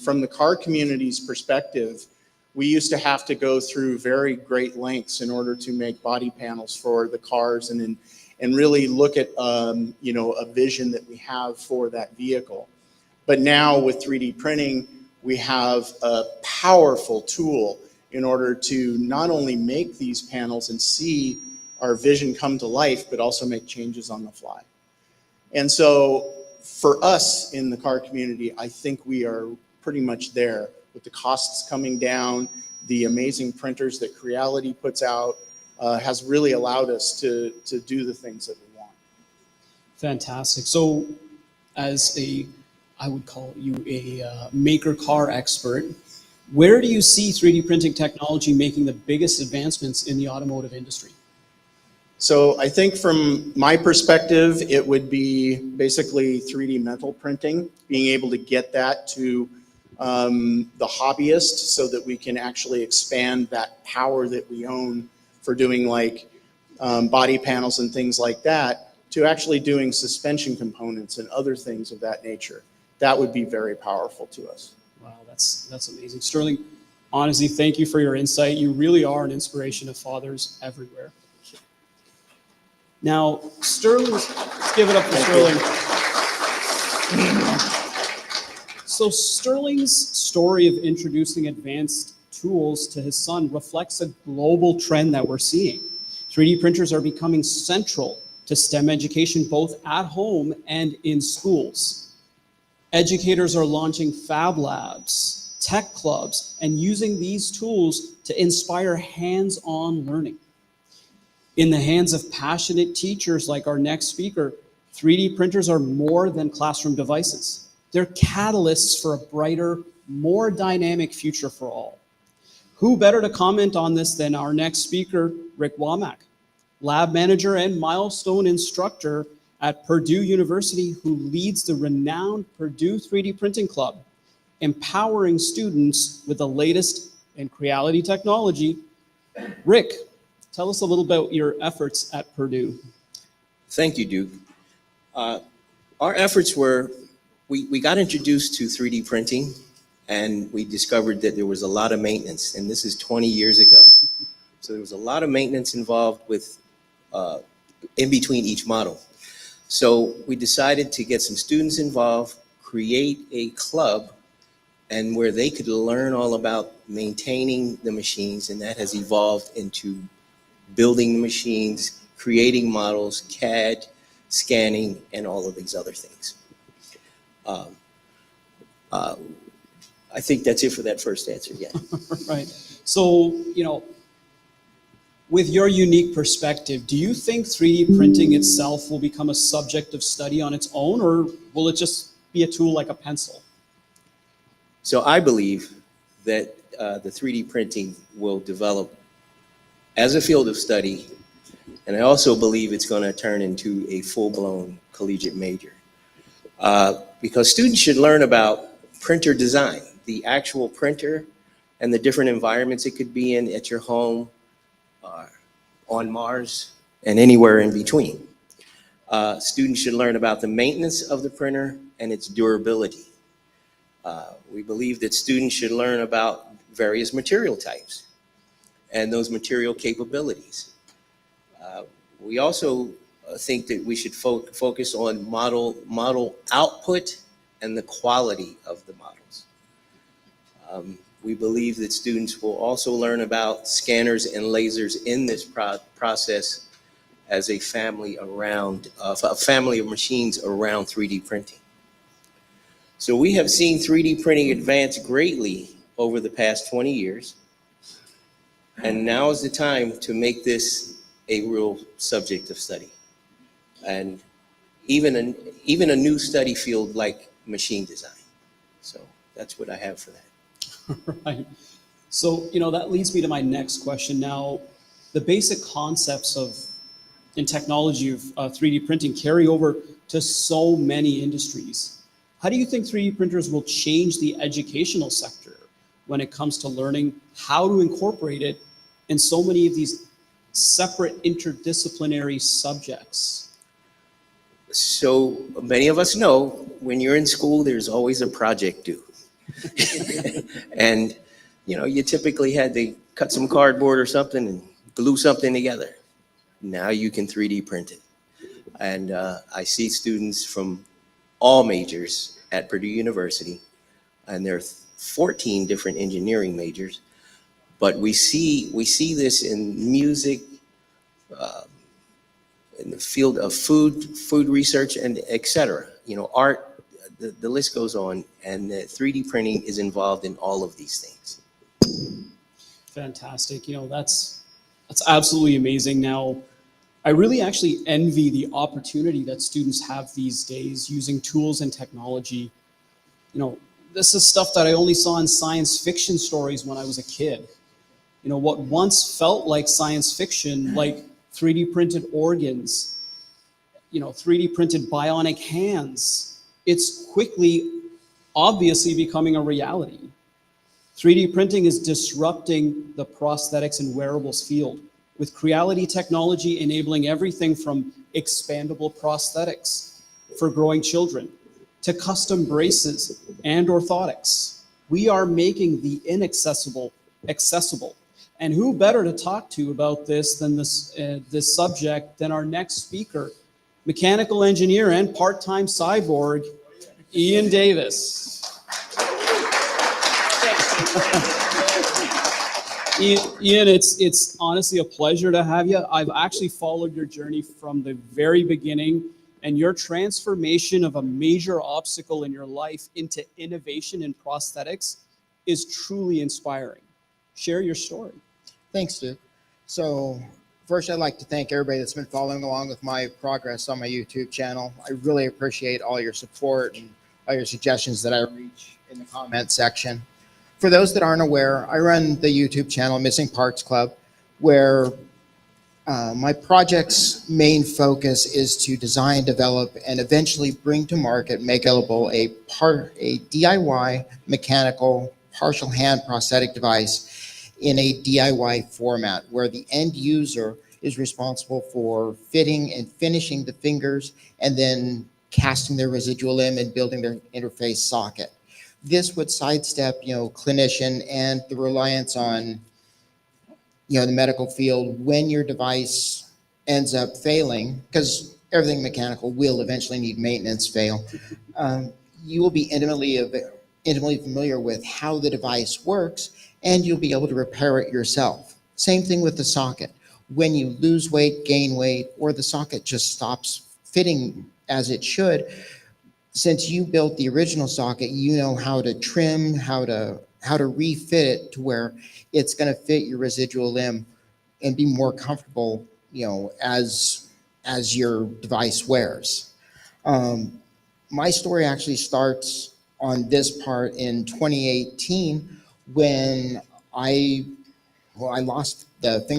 from the car community's perspective, we used to have to go through very great lengths in order to make body panels for the cars and really look at a vision that we have for that vehicle. But now with 3D printing, we have a powerful tool in order to not only make these panels and see our vision come to life, but also make changes on the fly. And so for us in the car community, I think we are pretty much there with the costs coming down. The amazing printers that Creality puts out has really allowed us to do the things that we want. Fantastic. So as I would call you a maker car expert, where do you see 3D printing technology making the biggest advancements in the automotive industry? So I think from my perspective, it would be basically 3D metal printing, being able to get that to the hobbyist so that we can actually expand that power that we own for doing like body panels and things like that to actually doing suspension components and other things of that nature. That would be very powerful to us. Wow, that's amazing. Sterling, honestly, thank you for your insight. You really are an inspiration to fathers everywhere. Now, let's give it up for Sterling. So Sterling's story of introducing advanced tools to his son reflects a global trend that we're seeing. 3D printers are becoming central to STEM education, both at home and in schools. Educators are launching fab labs, tech clubs, and using these tools to inspire hands-on learning. In the hands of passionate teachers like our next speaker, 3D printers are more than classroom devices. They're catalysts for a brighter, more dynamic future for all. Who better to comment on this than our next speaker, Rick Womack, lab manager and milestone instructor at Purdue University, who leads the renowned Purdue 3D Printing Club, empowering students with the latest in Creality technology. Rick, tell us a little about your efforts at Purdue. Thank you, Duke. Our efforts were, we got introduced to 3D printing, and we discovered that there was a lot of maintenance, and this is 20 years ago. So there was a lot of maintenance involved with, in between each model. So we decided to get some students involved, create a club, and where they could learn all about maintaining the machines, and that has evolved into building the machines, creating models, CAD, scanning, and all of these other things. I think that's it for that first answer, yeah. Right. So, with your unique perspective, do you think 3D printing itself will become a subject of study on its own, or will it just be a tool like a pencil? So I believe that the 3D printing will develop as a field of study, and I also believe it's going to turn into a full-blown collegiate major. Because students should learn about printer design, the actual printer and the different environments it could be in at your home, on Mars, and anywhere in between. Students should learn about the maintenance of the printer and its durability. We believe that students should learn about various material types and those material capabilities. We also think that we should focus on model output and the quality of the models. We believe that students will also learn about scanners and lasers in this process as a family of machines around 3D printing. So we have seen 3D printing advance greatly over the past 20 years. And now is the time to make this a real subject of study. And even a new study field like machine design. So that's what I have for that. Right. So, that leads me to my next question. Now, the basic concepts in technology of 3D printing carry over to so many industries. How do you think 3D printers will change the educational sector when it comes to learning how to incorporate it in so many of these separate interdisciplinary subjects? So many of us know when you're in school, there's always a project due. And, you typically had to cut some cardboard or something and glue something together. Now you can 3D print it. And I see students from all majors at Purdue University, and there are 14 different engineering majors. But we see this in music, in the field of food research, and et cetera. Art, the list goes on, and 3D printing is involved in all of these things. Fantastic. That's absolutely amazing. Now, I really actually envy the opportunity that students have these days using tools and technology. This is stuff that I only saw in science fiction stories when I was a kid. What once felt like science fiction, like 3D printed organs, 3D printed bionic hands, it's quickly, obviously becoming a reality. 3D printing is disrupting the prosthetics and wearables field, with Creality technology enabling everything from expandable prosthetics for growing children to custom braces and orthotics. We are making the inaccessible accessible. And who better to talk to about this than this subject than our next speaker, mechanical engineer and part-time cyborg, Ian Davis. Ian, it's honestly a pleasure to have you. I've actually followed your journey from the very beginning, and your transformation of a major obstacle in your life into innovation in prosthetics is truly inspiring. Share your story. Thanks, Duke. So first, I'd like to thank everybody that's been following along with my progress on my YouTube channel. I really appreciate all your support and all your suggestions that I reach in the comment section. For those that aren't aware, I run the YouTube channel Missing Parts Club, where my project's main focus is to design, develop, and eventually bring to market, make available a DIY mechanical partial hand prosthetic device in a DIY format, where the end user is responsible for fitting and finishing the fingers and then casting their residual limb and building their interface socket. This would sidestep, clinician and the reliance on, the medical field when your device ends up failing, because everything mechanical will eventually need maintenance fail. You will be intimately familiar with how the device works, and you'll be able to repair it yourself. Same thing with the socket. When you lose weight, gain weight, or the socket just stops fitting as it should, since you built the original socket, you know how to trim, how to refit it to where it's going to fit your residual limb and be more comfortable, as your device wears. My story actually starts on this part in 2018 when I lost the finger